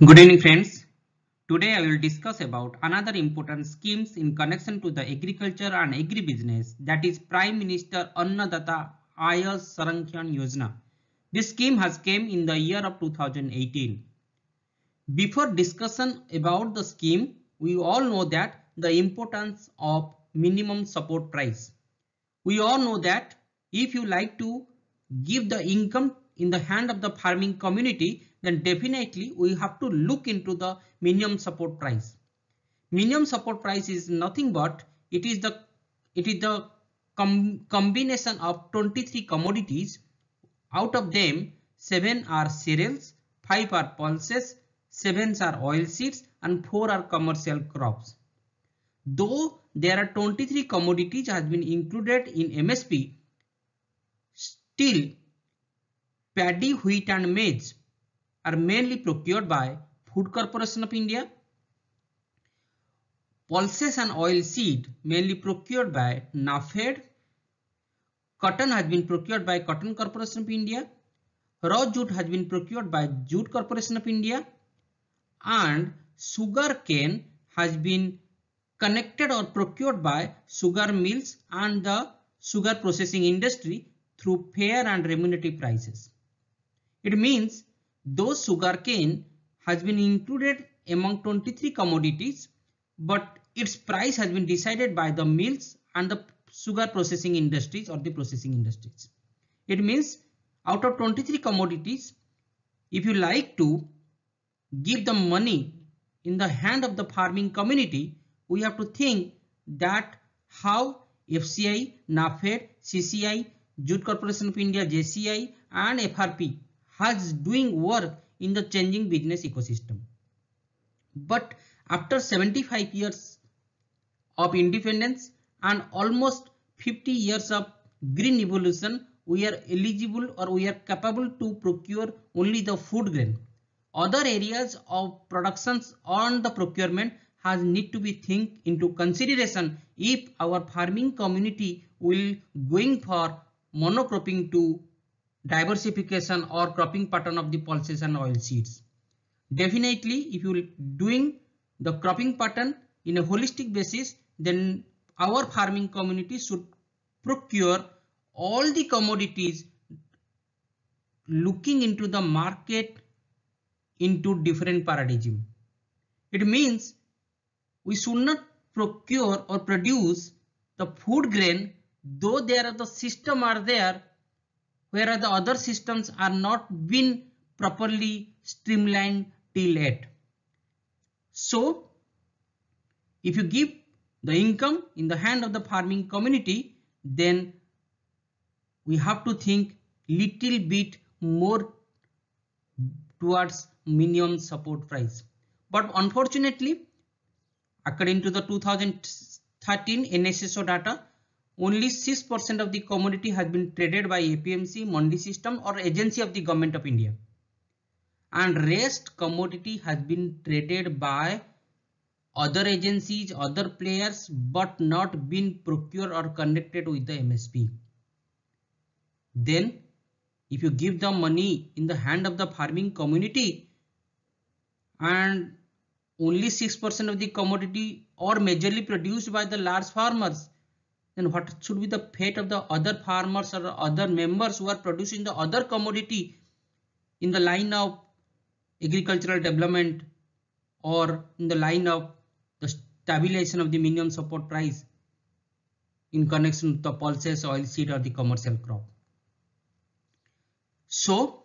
Good evening friends. Today I will discuss about another important schemes in connection to the agriculture and agribusiness, that is Prime Minister Annadata Sanrakshan Yojana. This scheme has came in the year of 2018. Before discussion about the scheme, we all know that the importance of minimum support price. We all know that if you like to give the income in the hand of the farming community, then definitely we have to look into the minimum support price. Minimum support price is nothing but it is the combination of 23 commodities. Out of them, 7 are cereals, 5 are pulses, 7 are oilseeds, and 4 are commercial crops. Though there are 23 commodities has been included in MSP, still paddy, wheat and maize are mainly procured by Food Corporation of India. Pulses and oilseed mainly procured by NAFED. Cotton has been procured by Cotton Corporation of India. Raw jute has been procured by Jute Corporation of India. And sugar cane has been connected or procured by sugar mills and the sugar processing industry through fair and remunerative prices. It means those sugar cane has been included among 23 commodities, but its price has been decided by the mills and the sugar processing industries or the processing industries. It means out of 23 commodities, if you like to give the money in the hand of the farming community, we have to think that how FCI, NAFED, CCI, Jute Corporation of India, JCI and FRP has doing work in the changing business ecosystem. But after 75 years of independence and almost 50 years of green evolution, we are eligible or we are capable to procure only the food grain. Other areas of productions on the procurement has need to be think into consideration if our farming community will going for monocropping to diversification or cropping pattern of the pulses and oil seeds. Definitely if you doing the cropping pattern in a holistic basis, then our farming community should procure all the commodities looking into the market into different paradigm. It means we should not procure or produce the food grain though there are the system are there whereas the other systems are not been properly streamlined till yet. So if you give the income in the hand of the farming community, then we have to think little bit more towards minimum support price. But unfortunately, according to the 2013 NSSO data, only 6% of the commodity has been traded by APMC, Mandi system or agency of the government of India. And rest commodity has been traded by other agencies, other players, but not been procured or connected with the MSP. Then if you give the money in the hand of the farming community and only 6% of the commodity or majorly produced by the large farmers, then what should be the fate of the other farmers or other members who are producing the other commodity in the line of agricultural development or in the line of the stabilization of the minimum support price in connection with the pulses, oil seed or the commercial crop. So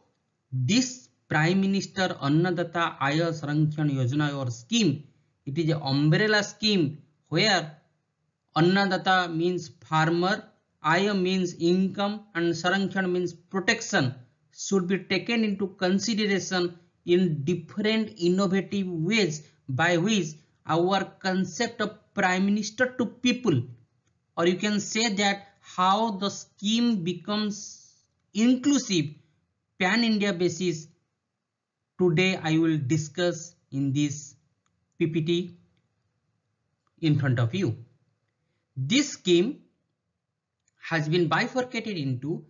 this Prime Minister Annadata Sanrakshan Yojana or scheme, it is an umbrella scheme where Annadata means farmer, Aya means income and Sanrakshan means protection should be taken into consideration in different innovative ways by which our concept of Prime Minister to people, or you can say that how the scheme becomes inclusive pan-India basis. Today I will discuss in this PPT in front of you. This scheme has been bifurcated into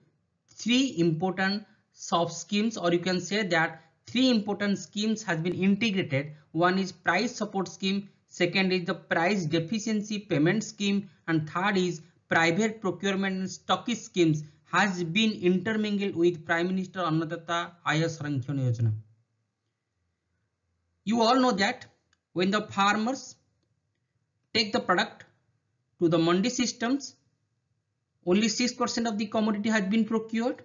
three important sub schemes, or you can say that three important schemes has been integrated. One is price support scheme, second is the price deficiency payment scheme, and third is private procurement and stockist schemes has been intermingled with Prime Minister Annadata Sanrakshan Yojana. You all know that when the farmers take the product to the mandi systems, only 6% of the commodity has been procured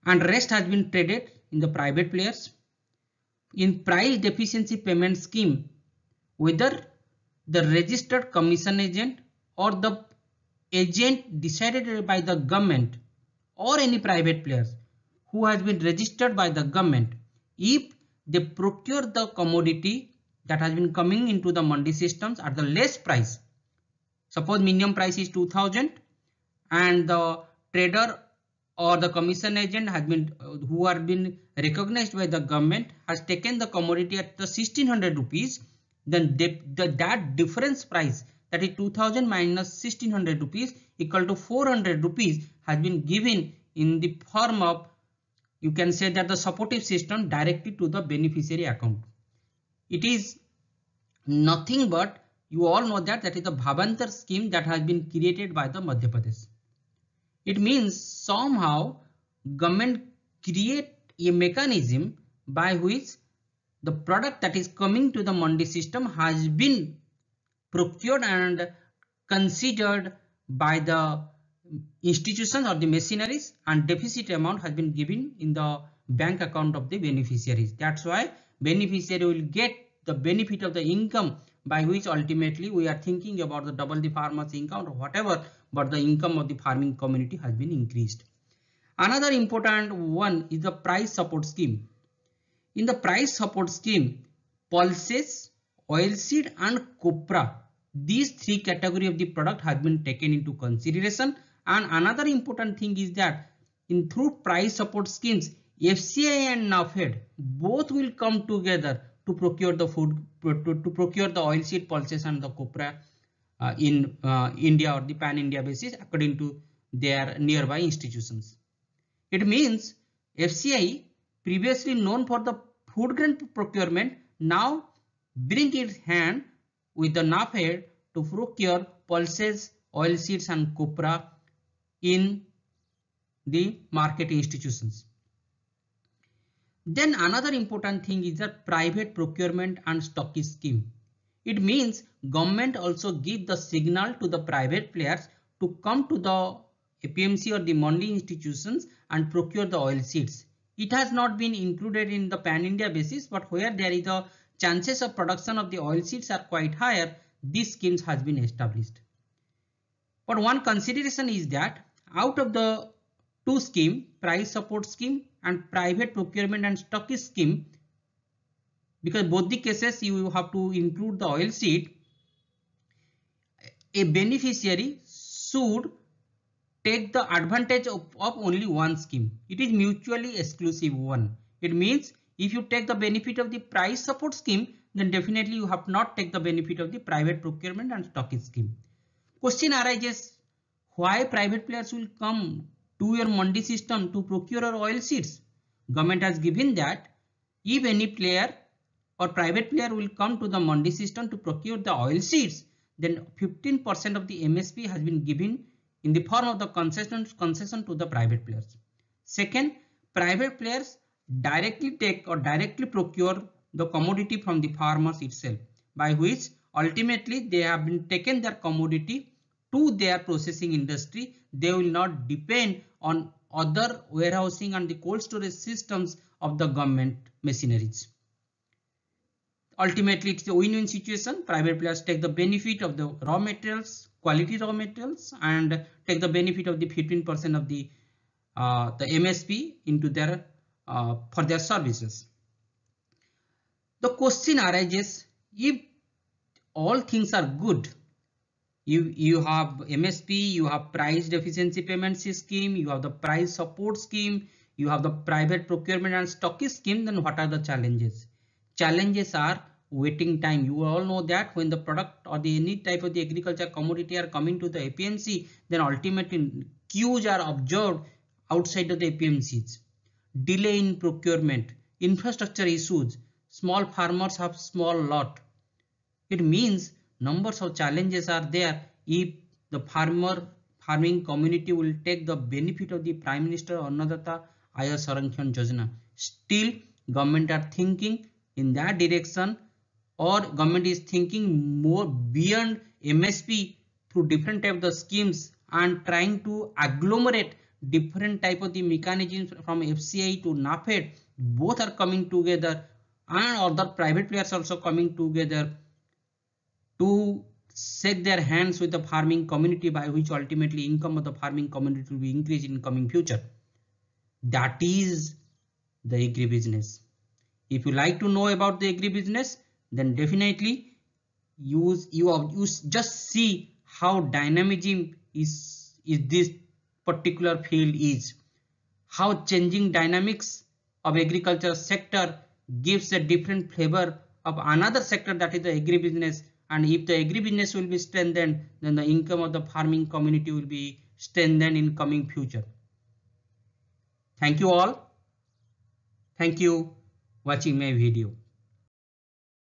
and rest has been traded in the private players. In price deficiency payment scheme, whether the registered commission agent or the agent decided by the government or any private players who has been registered by the government, if they procure the commodity that has been coming into the mandi systems at the less price, suppose minimum price is 2000 and the trader or the commission agent has been who have been recognized by the government has taken the commodity at the 1600 rupees, then that difference price, that is 2000 minus 1600 rupees equal to 400 rupees, has been given in the form of, you can say that the supportive system directly to the beneficiary account. It is nothing but, you all know that is the Bhavantar scheme that has been created by the Madhya Pradesh. It means somehow government create a mechanism by which the product that is coming to the mandi system has been procured and considered by the institutions or the machineries, and deficit amount has been given in the bank account of the beneficiaries. That's why beneficiary will get the benefit of the income by which ultimately we are thinking about the double the farmer's income or whatever, but the income of the farming community has been increased. Another important one is the price support scheme. In the price support scheme, pulses, oilseed and copra, these three categories of the product has been taken into consideration. And another important thing is that through price support schemes, FCI and NAFED both will come together to procure the food, to procure the oilseed, pulses and the copra in India or the pan-India basis according to their nearby institutions. It means FCI, previously known for the food grain procurement, now bring its hand with the NAFED to procure pulses, oilseeds and copra in the market institutions. Then another important thing is the private procurement and stockist scheme. It means government also give the signal to the private players to come to the APMC or the mandi institutions and procure the oil seeds. It has not been included in the pan-India basis, but where there is a chances of production of the oil seeds are quite higher, these schemes has been established. But one consideration is that out of the two scheme, price support scheme and private procurement and stockist scheme, because both the cases you have to include the oil seed, a beneficiary should take the advantage of only one scheme. It is mutually exclusive one. It means if you take the benefit of the price support scheme, then definitely you have not take the benefit of the private procurement and stockist scheme. Question arises, why private players will come to your mandi system to procure oil seeds? Government has given that if any player or private player will come to the mandi system to procure the oil seeds, then 15% of the MSP has been given in the form of the concession to the private players. Second, private players directly take or directly procure the commodity from the farmers itself, by which ultimately they have been taken their commodity to their processing industry. They will not depend on other warehousing and the cold storage systems of the government machineries. Ultimately, it's a win-win situation. Private players take the benefit of the raw materials, quality raw materials, and take the benefit of the 15% of the MSP into their for their services. The question arises, if all things are good, you have MSP, you have price deficiency payment scheme, you have the price support scheme, you have the private procurement and stockist scheme, then what are the challenges? Challenges are waiting time. You all know that when the product or the any type of the agriculture commodity are coming to the APMC, then ultimately queues are observed outside of the APMCs. delay in procurement, infrastructure issues, small farmers have small lot. It means numbers of challenges are there if the farming community will take the benefit of the Prime Minister Annadata Sanrakshan Yojana. Still, government are thinking in that direction, or government is thinking more beyond MSP through different type of the schemes and trying to agglomerate different type of the mechanisms from FCI to NAFED. Both are coming together, and other private players also coming together to shake their hands with the farming community, by which ultimately income of the farming community will be increased in coming future. That is the agribusiness. If you like to know about the agribusiness, then definitely you just see how dynamism is this particular field is, how changing dynamics of agriculture sector gives a different flavor of another sector, that is the agribusiness. And if the agribusiness will be strengthened, then the income of the farming community will be strengthened in coming future. Thank you all. Thank you watching my video.